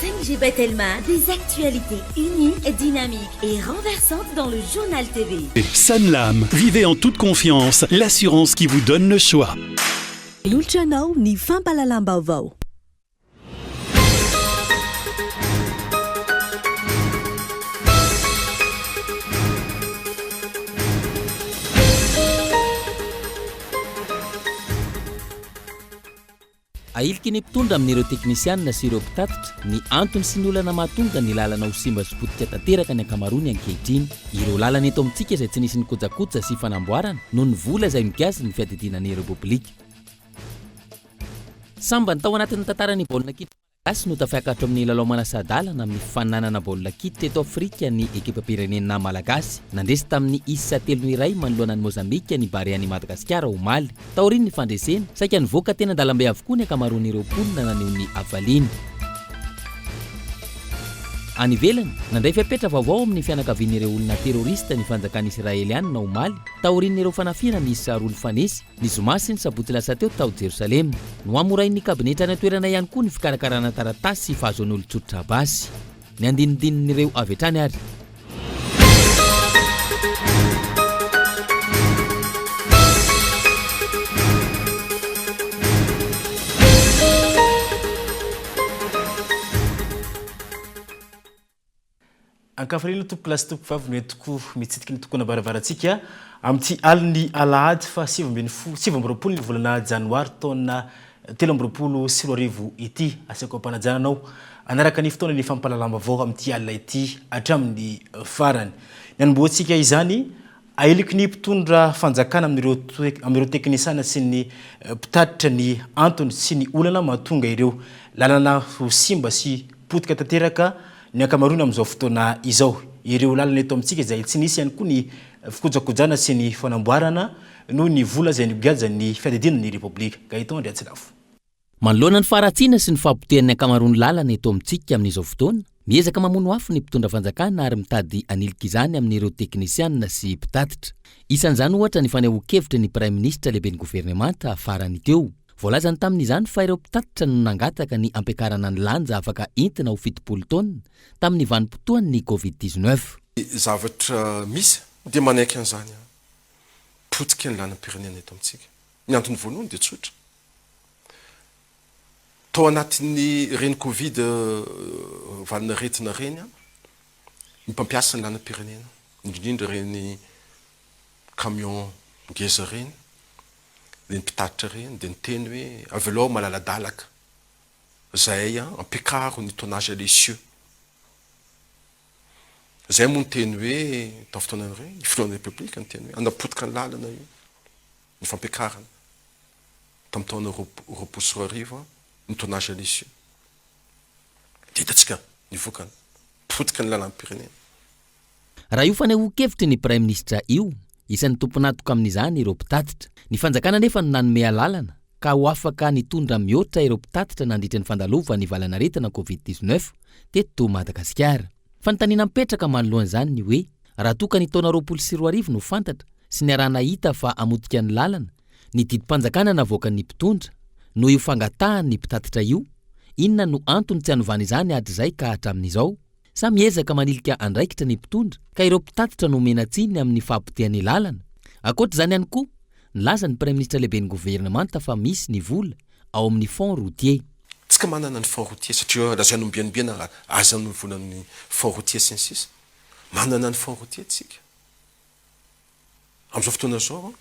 Senjibet Elma, des actualités uniques, dynamiques et renversantes dans le journal TV. Sanlam, vivez en toute confiance, l'assurance qui vous donne le choix. Lulchanao ni fampalalam-baovao. Ailky ny mpitondra amin'ireo teknisianina sy ireo mpitatitra ny antony sy ny olana mahatonga ny lalana ho simba sy potika tanteraka ny ankamaroany ankehitriny. Ireo lalana eto amintsika izay tsy nisy ny kojakoja sy fanamboarana noho ny vola izay mikasa ny fiadidinan'ny repoblika. Samba ny tao anatin'ny tantaran'ny baolina kitra malagasy no tafiakatra amin'ny lalao manasa-dalana amin'ny fifaninanana baolina kitra eto Afrika ny ekipam-pirenena malagasy. Nandresy tamin'ny isa 3 manoloana ny Mozambika ny Barea ny Madagasikara omaly. Taoriny ny fandresena, saika nivoaka tena andalambe avokoa ny ankamaroan'ireo mponina naneho ny avaliany. Any ivelany, nandray fiapetra vaovao amin'ny fianakavian'ireo olona terrorista ny fanjakan'ny Israelianina omaly. Taorin'ireo fanafina miisa 2 fanesy, ny zoma sy ny sabotsy lasa teo tao Jerosalema. No amorain'ny kabinetra ny toerana ihany koa ny fikarakarana taratasy sy fahazoan'olon-tsotra basy. Ny andinindin'ireo avy hatrany ary. Ankafarina tompo lasy tompo vavy no tokoa mitsidika ny tokona barabaratsika amin'ity aliny alahady fa 7 ny volana janoary taona 2024 ity asako ampanajana anaraka ny fotoana ny fampalalamba vao amin'ity alina ity hatramin'ny farany. Ny anomboantsika izany aeliky ny mpitondra fanjakana amin'ireo teknisiana sy ny mpitatitra ny antony sy ny olana mahatonga ireo lalana ho simba sy potika tanteraka ny ankamaroany amin'izao fotoana izao. Ireo lalana eto amintsika izay tsy nisy ihany koa ny fikojakojana sy ny fanamboarana noho ny vola izay nigaja ny fiadidinan'ny repoblika. Gaeton Andriatsilafo. Manoloana ny faratsiana sy ny fahampotehan'ny ankamaroany lalana eto amintsika amin'izao fotoana, miezaka mamono afo ny mpitondra fanjakana ary mitady anilika izany amin'ireo teknisianina sy mpitatitra. Isan'izany ohatra ny fanehoan-kevitra ny Prime Ministre lehiben'ny governemanta farany teo. Voalazany tamin'izany fa ireo mpitatitra no nangataka ny ampiakarana ny lanja afaka entina ho 70 taona tamin'ny vanim-potoan'ny Covid-19. Zavatra misy dia manaiky an'izany potika ny lanam-pirenena eto amintsika. Ny antony voalohany dia tsotra. Tao anatin'ny reny Covid valina retina reny ny mpampiasa ny lanam-pirenena, indrindra reny camion ngeza reny, ny mpitatitra reny dia niteny hoe avelao malaladalaka zay ampiakaro ny tonnage les cieux. Zay moa niteny hoe tao fotoanany reny ny filohan'ny repoblika niteny hoe anapotika ny lalana io ny fampiakarana tamin'ny taona 2024 ny tonnage les cieux. Dia hitantsika nivokany potika ny lalam-pirenena. Raha io fanehoan-kevitry ny Prime Ministre io, isan'ny tomponatoka amin'izany ireo mpitatitra. Ny fanjakana nefa no nanome lalana ka ho afaka nitondra mihoatra ireo mpitatitra nandritra ny fandalova ny valanaretina Covid-19 teto Madagasikara. Fanontaniana mipetraka manoloan'izany ny hoe raha toa ka ny taona 2024 no fantatra sy ny arahana hita fa amotika ny lalana, ny didim-panjakana navoaka ny mpitondra no io fangatahan'ny mpitatitra io, inona no antony tsy hanovana izany hatr'izay ka hatramin'izao? Sa miezaka manilika andraikitra ny mpitondra ka ireo mpitatitra no menatsiny amin'ny fahampotehan'ny lalana. Ankoatr'izany ihany koa, nilaza ny Prime Ministre lehiben'ny governemanta fa misy ny vola ao amin'ny fond routier. Tsika manana ny fond routier satria lazainy ombianimbiana aza ny vola ny fond routier sy ny sisa. Manana ny fond routier tsika. Amin'izao fotoana zao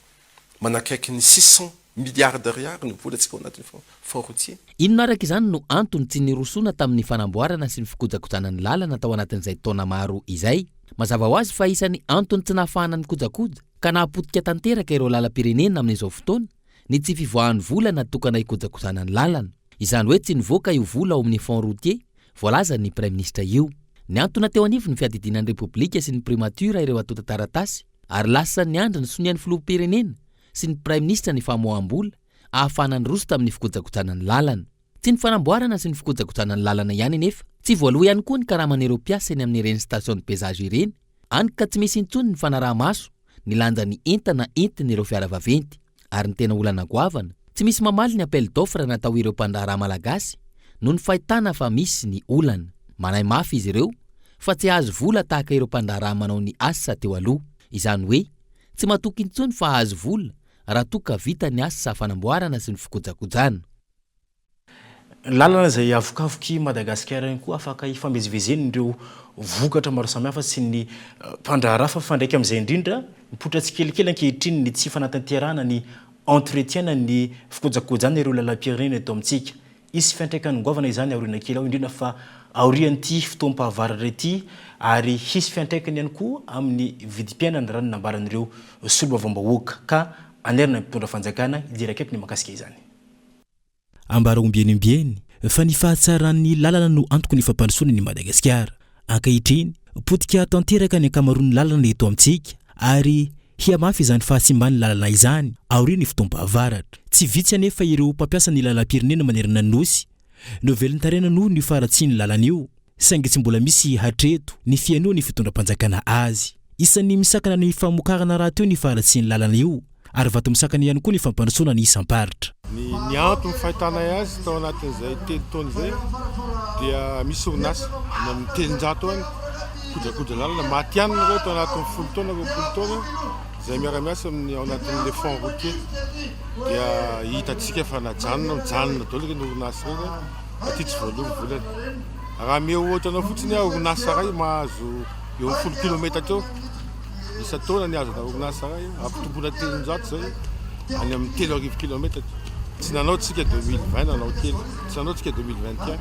manakaiky ny 600 milliards d'ariary ny vola tsika ao anatin'ny fond routier. Inona araka izany no antony tsy nirosona tamin'ny fanamboarana sy ny fikojakojana ny lalana tao anatin'izay taona maro izay. Mazava ho azy fa isan'ny antony tsy nahafahana ny kojakoja ka nahapotika tanteraka ireo lalam-pirenena amin'izao fotoana ny tsy fivoahan'ny vola natokana hikojakojana ny lalana. Izany hoe tsy nivoaka io vola ao amin'ny fond routier, voalaza ny Prime Ministre io. Ny antony teo anivony ny fiadidinan'ny repoblika sy ny primatura ireo atota taratasy ary lasa ny andra ny sonian'ny filoham-pirenena sy ny Prime Ministre ny famoaham-bola ahafahana ny roso tamin'ny fikojakojana ny lalana. Tsy ny fanamboarana sy ny fikojakojana ny lalana ihany nefa, tsy voaloha ihany koa ny karaman'ireo mpiasa eny amin'ireny station de pesage ireny, any ka tsy misy intsony ny fanaraha-maso, ny lanja ny entana entin'ireo fiara vaventy. Ary ny tena olana goavana, tsy misy mamaly ny appel d'offre natao ireo mpandraharaha malagasy no ny fahitana fa misy ny olana. Manay mafy izy ireo fa tsy azo vola tahaka ireo mpandraraha manao ny asa teo aloha. Izany hoe tsy matoky intsony fa azo vola raha toka vita ny asa fanamboarana sy ny fikojakojana. Lalana izay avokafoky Madagasikara ihany koa afaka ifamezivezeny ireo vokatra maro samihafa sy ny mpandraharaha fa fandraiky amin'izay indrindra mipoitra tsikelikely ankehitriny ny tsy fanatanterahana ny entretien ny fikojakojana ireo lalam-pirenena eto amintsika. Isy fiantraikany govana izany aoriana kely ao indrindra fa aorian'ity fotoam-pahavaratra ity ary hisy fiantraikany ihany koa amin'ny vidim-piainana raha ny nambaran'ireo solombavambahoaka ka anerina mitondra fanjakana idirakaiky ny makasika izany. Ambara ombieniombieny fa ny fahatsaran'ny lalana no antoko ny fampandrosoana ny Madagasikara. Ankehitriny potika tanteraka ny ankamaroan'ny lalana eto amintsika ary hiamafy izany fahasimban'ny lalana izany aorian'ny fotoam-pahavaratra. Tsy vitsy anefa ireo mpampiasa ny lalam-pirenena manerana ny nosy no velon-tarena noho ny faratsiany lalana io saingy tsy mbola misy hatreto ny fianoany fitondram-panjakana azy. Isan'ny misakana ny famokarana raha teo ny faratsiany lalana io ary vato misakana ihany koa ny fampandrosoana ny isam-paritra. Ny antony fahitana azy tao anatin'izay 3 taona izay dia misy orinasa amin'ny 300 any kojakoja lalana matianina ireo tao anatin'ny 10 taona 20 taona izay miara-miasa amin'ny ao anatin'le fond routier dia hitantsika fa najanona mijanona daholo ny orinasa ireny aty tsy voalohany volana. Raha meo ohatrana fotsiny orinasa iray mahazo eo 10 kilomètre teo isa taona ny azona orinasa iray ampitombona 300 zay any amin'ny 3 kilomètre. Tsy nanao tsika 2020 nanao kely, tsy nanao tsika 2021,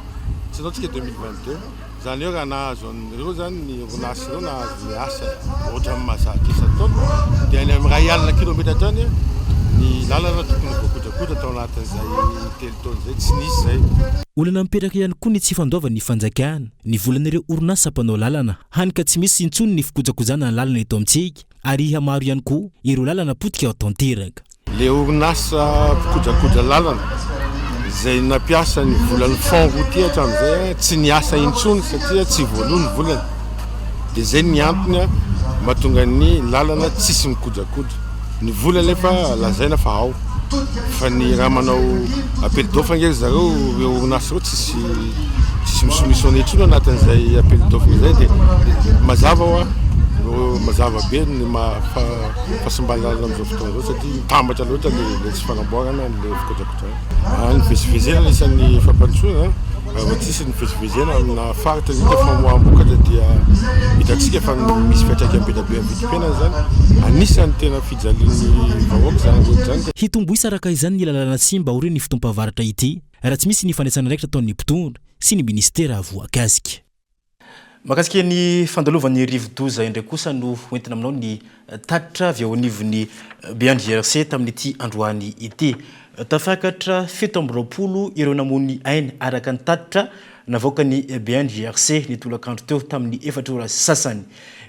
tsy nanao tsika 2022. Zany hoe raha nahazo an'ireo zany ny orinasa ireo nahazo ny asa ohatra amin'ny mahazaka isa taona dia any amin'ny 100 kilomètre tany ny lalana tokony voakojakoja tao anatin'izay 3 taona zay tsy nisy zay. Olana mipetraka ihany koa ny tsy fandoavany ny fanjakana ny volan'ireo orinasa mpanao lalana hany ka tsy misy intsony ny fikojakojana ny lalana eto amintsika ary hamaro ihany koa ireo lalana potika ao tanteraka. Le orinasa mpikojakoja lalana izay nampiasa ny volan'ny fond routier hatramin'izay tsy niasa intsony satria tsy voalohany volana. Dia zay ny antony mahatonga ny lalana tsisy mikojakoja. Ny volana efa lazaina fa ao fa ny raha manao appel d'offre ngery zareo ireo orinasa ireo tsisy misoumissionné intsony anatin'izay appel d'offre izay dia mazava hoa mazava be ny fahasimbany lalana amin'izao fotoana izao satria mitambatra loatra le tsy fanamboarana le fikojakojana. Ny vezivezena isan'ny fampandrosoana raha tsisy ny vezivezena amina faritra hita famoaham-bokatra dia hitantsika fa misy fiantraikany be dia be amin'ny vidim-piainana zany anisan'ny tena fijalian'ny vahoaka zany zany. Hitomboisa araka izany ny lalana simba aorian'ny ny fotoam-pahavaratra ity raha tsy misy ny fandraisana raikitra ataon'ny mpitondra sy ny ministera voakasika. Makasika ny fandalovan'ny rivo-doza indray kosa no hoentina aminao ny tatitra avy ao anivon'ny BNJRC tamin'ity androany ity. Tafakatra 720 ireo namony ainy araka ny tatitra navoaka ny BNJRC ny tolakandro teo tamin'ny 4 ora sasany.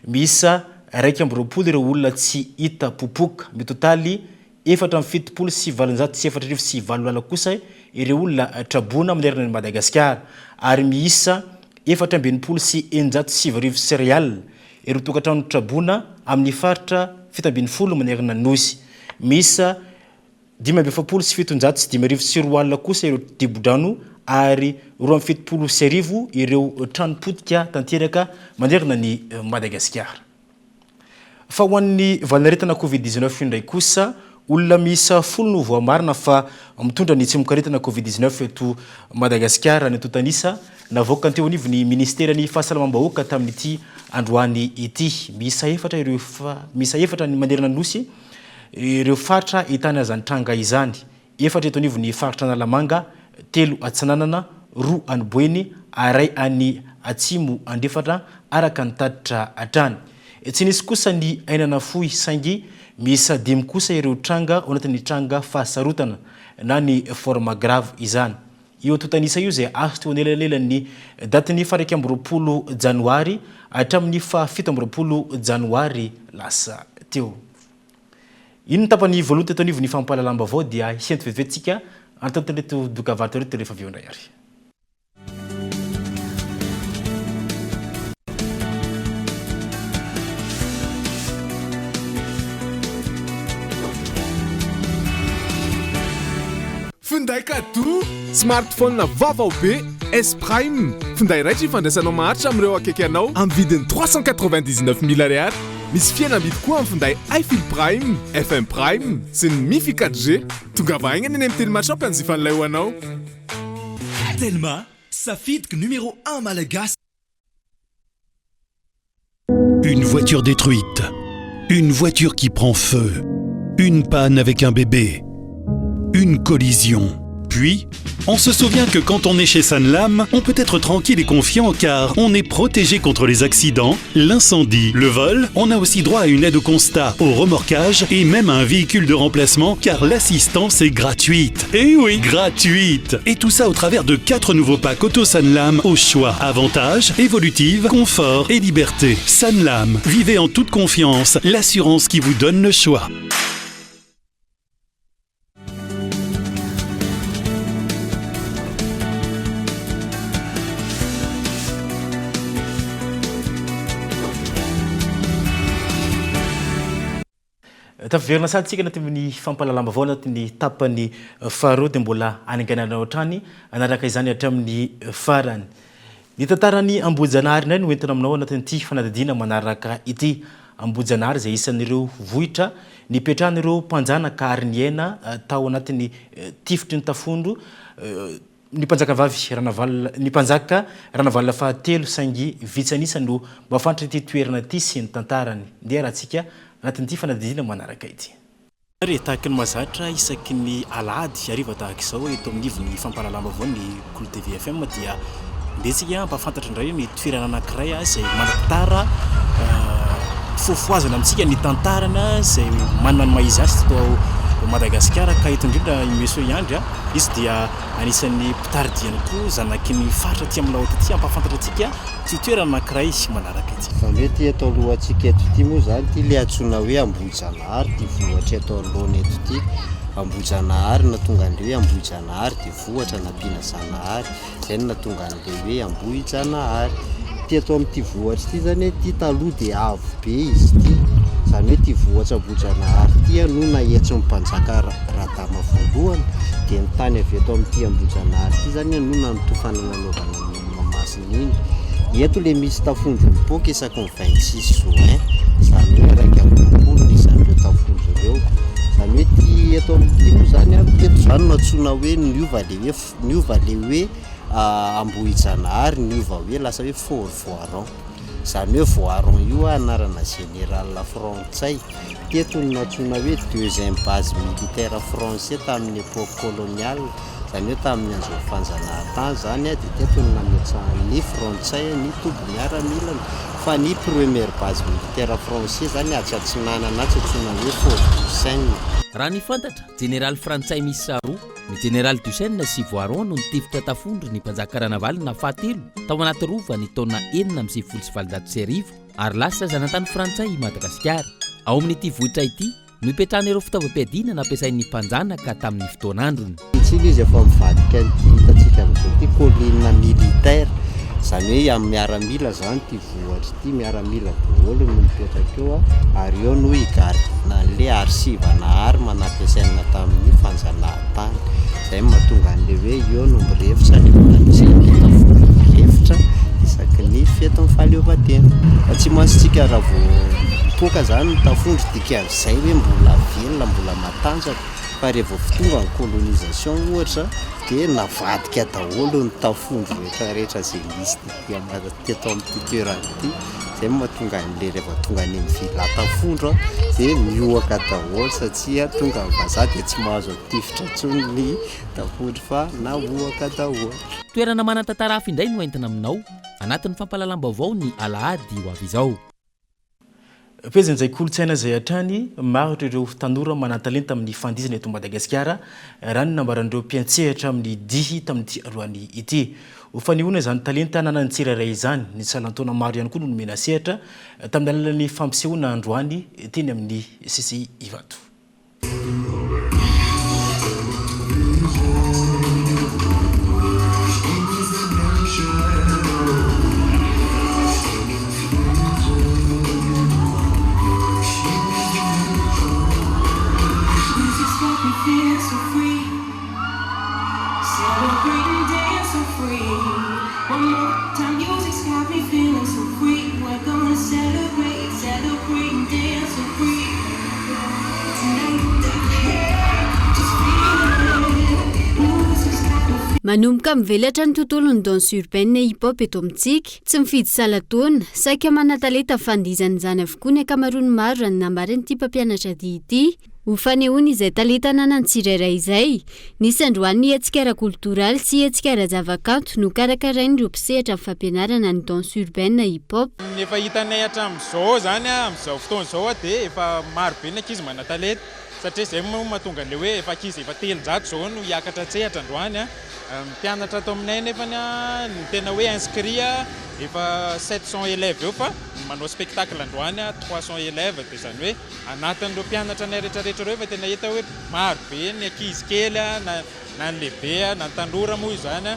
Misa 120 ireo olona tsy hita popoka mitotaly 470 sy 704 sy 7 lala kosa ireo olona trabona manerana ny Madagasikara ary miisa 420 sy 107 céréales ireo tokantrano trabona amin'ny faritra 70 manerana nosy. Misa 570 sy 705 sy 4 kosa ireo dibodrano ary 270 sy 1 ireo tranopotika tanteraka manerana ny Madagasikara. Fa ho an'ny valinaretana Covid-19 indray kosa olona miisa 10 no voamarina fa mitondra ny tsemokaretana Covid-19 eto Madagasikara ny totanisa navoaka teo anivon'ny ministerany fahasalamam-bahoaka tamin'ity androany ity. Miisa 4 ny manerana nosy ireo faritra hitana zany tranga izany. 4 eto anivon'ny faritra Analamanga, 3 Atsananana, 2 Aniboeny, 1 any Atsimo Andefatra araka ny tatitra atrany. Tsy nisy kosa ny ainana fohy saingy miisa 5 kosa ireo tranga ao anatin'ny tranga fahasarotana na ny forme grave izany. Io totanisa io zay azo teo anelanelan'ny datin'ny 20 janoary hatramin'ny 17 janoary lasa teo. Ino tapany voalohany teto anivon'ny fampahalalamba avao dia hisenty vetivetsika antantareto dokavato reto rehefa aveo indray ary. Finday kadu smartphone na vaovao be S Prime finday raitra ifandraisanao maharitra amin'ireo akaiky anao amin'ny vidiny 399 000 ariary. Misy fihenam-bidy koa amin'ny finday iFill Prime, FM Prime sy ny Mifi 4G. Tonga vaingana eny amin'ny Telma Shop anjifan'ilay ho anao. Telma, safidiky numéro 1 malagasy. Une voiture détruite, une voiture qui prend feu, une panne avec un bébé, une collision. Puis, on se souvient que quand on est chez Sanlam, on peut être tranquille et confiant car on est protégé contre les accidents, l'incendie, le vol. On a aussi droit à une aide au constat, au remorquage et même à un véhicule de remplacement car l'assistance est gratuite. Et oui, gratuite. Et tout ça au travers de 4 nouveaux packs Auto Sanlam au choix. Avantages, évolutive, confort et liberté. Sanlam, vivez en toute confiance, l'assurance qui vous donne le choix. Tafiverina satsika anatin'ny fampalalamba vao anatin'ny tapany faharoa dia mbola anenganana ohatrany anaraka izany hatramin'ny farany. Ny tantarany Ambohijanahary indray no entina aminao anatin'ity fanadadiana manaraka ity. Ambohijanahary izay isan'ireo vohitra nipetrahan'ireo mpanjanaka ary ny hena tao anatin'ny tifitry ny tafondro ny mpanjaka Ranavalona fahatelo saingy vitsanisa no mafantatra ity toerana ity sy ny tantarany. Ndeha rahantsika anatin'ity fanadadiana manaraka ity. Tahaka ny mazatra isaky ny alady ariva tahaka izao eto amin'ny ivon'ny fampalalamba vao ny Kolo TV FM dia ndetsika mpafantatra indray ny toerana anankiray izay manatara fofoazana amintsika ny tantarana izay manana ny maha izy azy tao Madagasikara ka eto indrindra Meso Iandry izy dia anisan'ny mpitardiany koa zanaky ny faritra aty amin'ny laoty aty ampafantatra antsika ty toerana anankiray manaraka ity. Mety eto alohantsika eto ity moa zany ty le antsoina hoe Ambohijanahary ty vohatra eto alohany eto ity. Ambohijanahary na tonga an'le hoe Ambohijanahary ty vohatra nampiana Zanahary zay no natonga an'le hoe Ambohijanahary. Ty eto amin'ity vohatra ity zany ty taloha dia avo be izy ty. Zany hoe ty vohatra Ambohijanahary ty no nahetsin'ny mpanjaka Radama voalohany dia ny tany avy eto amin'ity Ambohijanahary ty zany no nanotofana nanaovana ny Mahamasina iny. Eto le misy tafondro mipoaka isaky ny 26 juin zany hoe raika ambinifolo isan'ireo tafondro ireo. Zany hoe ty eto amin'ity moa zany eto zany no antsoina hoe niova le hoe Ambohijanahary niova hoe lasa hoe Fort Voiron. Zany hoe Voiron io anarana général frantsay. Teto no antsoina hoe deuxième base militaire français tamin'ny époque coloniale. Zany hoe tamin'ny andro fanjanahantany zany dia teto no nametsahan'ny frantsay ny toby miaramilana fa ny première base militaire français zany atsatsinana anazy antsoina hoe Fort Duchesne. Raha ny fantatra général frantsay misy roa ny général Duchesne sy Voiron no nitifitra tafondro ny mpanjaka Ranavalona fahatelo tao anaty rova ny taona 1970 ary lasa zanatany frantsay i Madagasikara. Ao amin'ity vohitra ity no ipetrahan'ireo fitaovam-piadiana nampiasain'ny mpanjanaka tamin'ny fotoan'androny. Itsily izy efa mivadika hitantsika amin'izao ty colline militaire zany hoe amin'ny miaramila zany ty vohatra ity miaramila daholo no mipetraka eo ary eo no higarina an'le arsivanahary manampiasaina tamin'ny fanjanahantany. Zay mahatonga an'le hoe eo no mirefitra ny tafondro mirefitra isaky ny fetin'ny fahaleovantena. Tsy maintsitsika raha vao mipoaka zany ny tafondro dika zay hoe mbola velona mbola matanjaka fa rehefa tonga ny colonisation ohatra dia navadika daholo ny tafondro rehetrarehetra zay misy teto amin'ity toerana ity. Zay mahatonga an'le rehefa tonga any mivila tafondro dia mioaka daholo satria tonga ny vazaha dia tsy mahazo tifitra intsony ny tafondro fa nahoaka daholo. Toerana manan-tantara hafa indray no entina aminao anatin'ny fampalalam-baovao ny alahady ho avy izao. Pezin'izay kolotsaina izay hatrany maro ireo tanora manan-talenta amin'ny fandizana eto Madagasikara raha ny nambaran'ireo mpiantsehatra amin'ny dihy tamin'ity roany ity. Ho fanehoana izany talenta nanan'ny tsirairay izany ny salantaona maro ihany koa no nomena sehatra tamin'ny alalan'ny fampisehoana androany teny amin'ny sisy Ivato. Celebrate and dance so free. Manomboka mivelatra ny tontolon'ny danse urbaine hip-hop eto amintsika, tsy mifidy salatona, saika mana-talenta fandizany izany avokoa ny ankamaroany maro raha ny nambaran'ity mpampianatra dihy ity. Ho fanehoany izay talenta ananany tsirairay izay, nisy androany hetsika ara-koltoraly sy hetsika ara-javakanto no karakarain'ireo mpisehatra amin'ny fampianarana ny danse urbaine hip-hop. Efa hitanay hatramin'izao zany amin'izao fotoan'izao dia efa maro be ny ankizy mana-talenta satria izay moa mahatonga an'ilay hoe efa ankizy efa 300 zao no hiakatra tsehatra androany mpianatra atao aminay nefany ny tena hoe inscrit efa 700 élèves eo fa manao spectacle androany 300 élèves dia izany hoe anatin'ireo mpianatra ny rehetrarehetra ireo efa tena hita hoe maro be ny ankizy kely na ny lehibe na ny tanora moa izany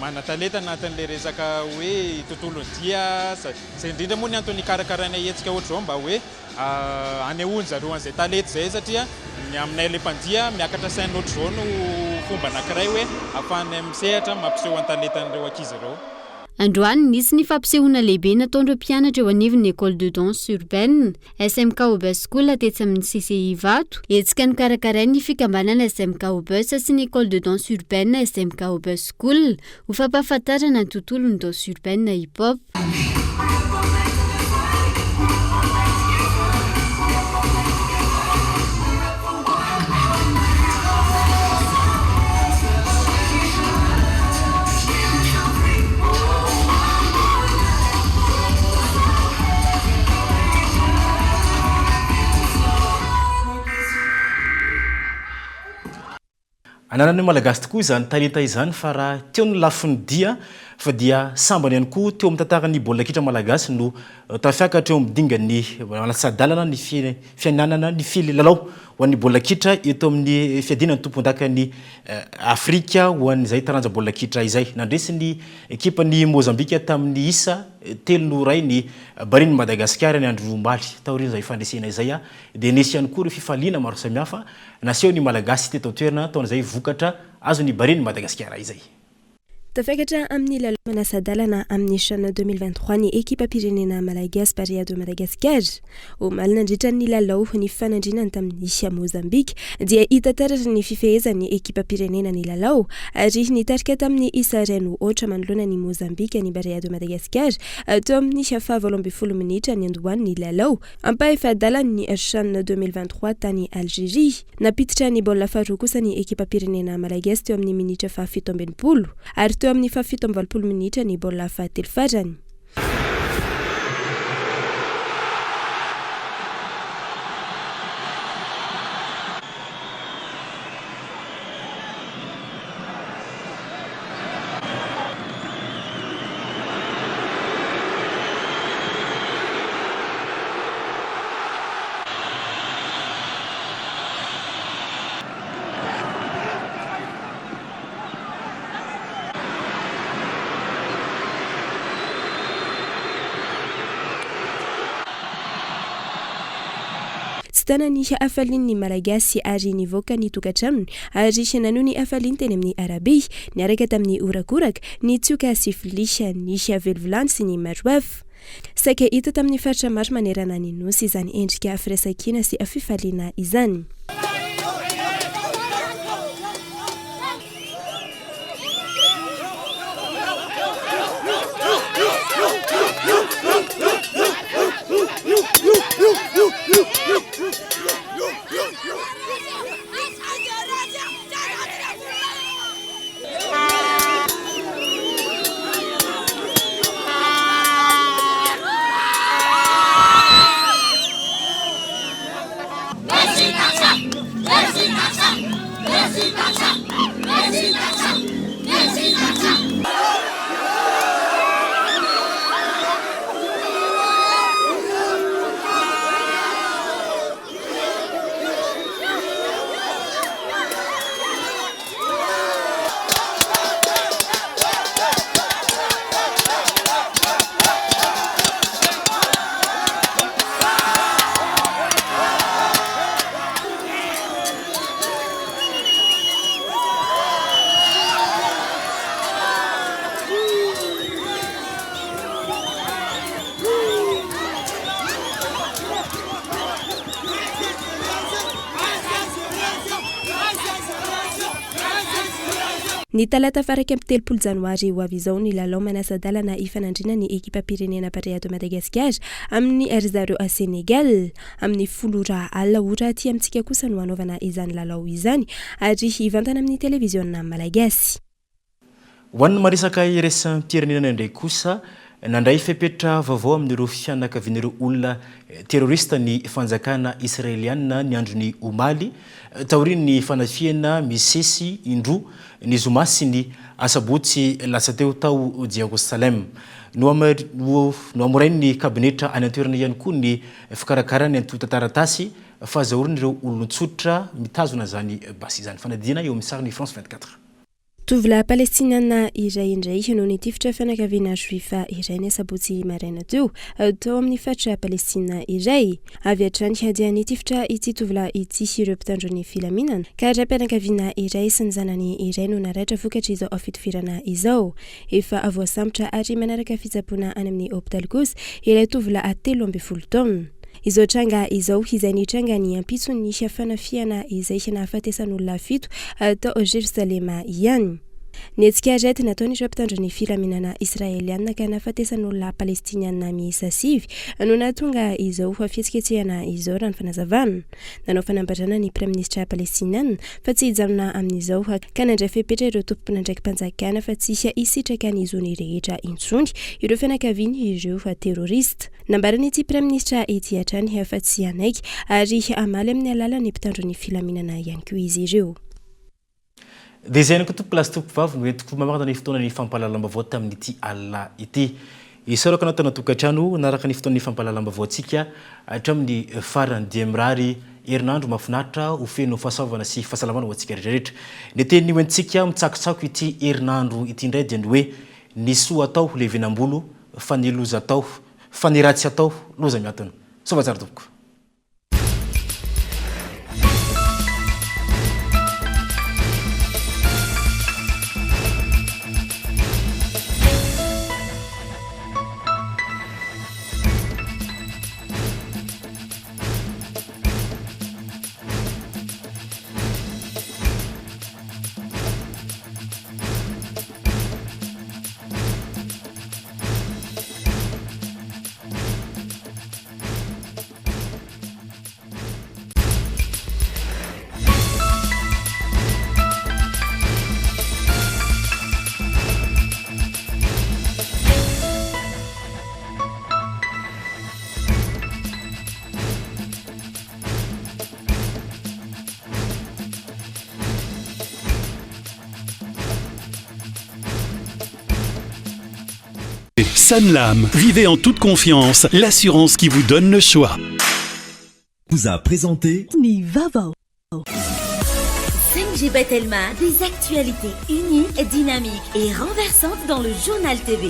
mana-talenta anatin'ilay resaka hoe tontolon'ny dia izay indrindra moa ny antony karakaraina hetsika ohatr'izao mba hoe anehoany zareo an'izay talenta izay satria ny aminay ilay mpandia miakatra saina ohatr'izao no fomba anankiray hoe ahafahanay misehatra mampiseho ny talentan'ireo ankizy ireo. Androany nisy ny fampisehoana lehibe nataon'ireo mpianatra eo anivon'ny école de danse urbaine SMK Obus School tetsy amin'ny CCI Vato, hetsika ny karakaray ny fikambanana SMK Obus sy ny école de danse urbaine SMK Obus School ho fampahafantarana ny tontolon'ny danse urbaine hip-hop. Ananan'ny malagasy tokoa izany talenta izany fa raha teo ny lafiny dia fa dia sambany ihany koa teo amin'ny tantaran'ny baolina kitra malagasy no tafiakatra eo amin'ny dingany malatsadalana ny fiainanana ny lalao ho an'ny baolina kitra eto amin'ny fiadinany tompon-dakany Afrika ho an'izay taranja baolina kitra izay. Nandresy ny ekipany Mozambika tamin'ny isa 3-0 ny Barine Madagasikara ny andro mbaly taoriana izay fandresena izay dia nisy ihany koa ireo fifaliana maro samihafa naseho ny malagasy teto toerana taon'izay vokatra azo ny Barine Madagasikara izay. Tafiakatra amin'ny lalao manasadalana amin'ny CHAN 2023 ny ekipa pirenena malagasy Barea de Madagascar omaly nandritra ny lalao ny fanandrinany tamin'ny Mozambique dia hita taratra ny fifehezan'ny ekipa pirenena ny lalao ary nitarika tamin'ny isa 2-0 manoloana ny Mozambique ny Barea de Madagascar teo amin'ny 20 minitra ny andohan'ny lalao ampahefadalan'ny CHAN 2023 tany Algérie. Napititra ny baolina faharoa kosa ny ekipa pirenena malagasy teo amin'ny minitra 17 ary teo amin'ny 17 minitra ny baolina fahatelo farany. Tanany afalian'ny malagasy ary nivoaka ny tokantranony ary nanao ny afaliany teny amin'ny Arabia niaraka tamin'ny orakoraka ny tsioka sy filisha ny velvolany sy ny maroaf. Saika hita tamin'ny faritra maro manerana ny nosy izany endrika firaisan-kina sy fifaliana izany. Ny talata faraka amin'ny 3 janoary ho avy izao ny lalao manasa-dalana ifanandrina ny ekipa pirenena Barea de Madagascar amin'ny ry a Senegal amin'ny 10 ora aty amintsika kosa no hanaovana izany lalao izany ary hivantana amin'ny televiziona malagasy. Ho an'ny marisaka iraisam-pirenena indray kosa nandray fepetra vaovao amin'ireo fianakavian'ireo olona terrorista ny fanjakana israeliana ny androny omaly taoriny ny fanafiana misesy indro ny zoma sy ny asabotsy lasa teo tao Jerusalem no amorainy ny kabinetra any antoerana ihany koa ny fikarakarany antotantaratasy fahazahorin'ireo olon-tsotra mitazona zany basy izany fanadina eo amin'ny sariny France 24. Tovolahy palestiniana iray indray no nitifitra fianakaviana juifa iray ny sabotsy maraina teo tao amin'ny fatra palestina iray avy hatrany hadia nitifitra ity tovolahy ity ireo mpitandro ny filaminana ka raim-pianakaviana iray sy ny zanany iray no naratra vokatra izao afitifirana izao efa avoasambotra ary manaraka fitsaboana any amin'ny hôpitaly kosa ilay tovolahy 13 taona. Izao tranga izao izay ny tranga ny ampitso ny fanafiana izay nahafatesan'olona 7 tao Jerusalema ihany. Netsika arety nataony ireo mpitandro ny filaminana israeliana ka nahafatesan'olona palestiniana miisa 7 no nahatonga izao fihetsiketsehana izao raha ny fanazavana. Nanao fanambarana ny praiministra palestiniana fa tsy hijanona amin'izao ka nandray fepetra ireo tompon'andraiki-panjakana fa tsy hisitraka ny zony rehetra intsony ireo fianakaviana ireo terrorista. Nambarany ity praiministra ety hatrany fa tsy anaiky ary amaly amin'ny alalan'ny mpitandro ny filaminana ihany koa izy ireo. Dia izay ko tompoko lasy tompoko vavy no entiko mamarana ny fotoana ny fampalalam-baovao tamin'ity alina ity. Isaraka anao tana tokantrano naraka ny fotoana ny fampalalam-baovao antsika hatramin'ny farany dia mirary herinandro mahafinaritra ho feno fahasaovana sy fahasalamana ho antsika rehetrarehetra. Ny teny hoentsika mitsakotsako ity herinandro ity indray dia ny hoe ny soa atao levenam-bolo fa ny loza atao fa ny ratsy atao loza miatona. Sova tsara tompoko. Sanlam, vivez en toute confiance, l'assurance qui vous donne le choix. Vous a présenté Nivavo. 5G Batelma, des actualités unies, dynamiques et renversantes dans le journal TV.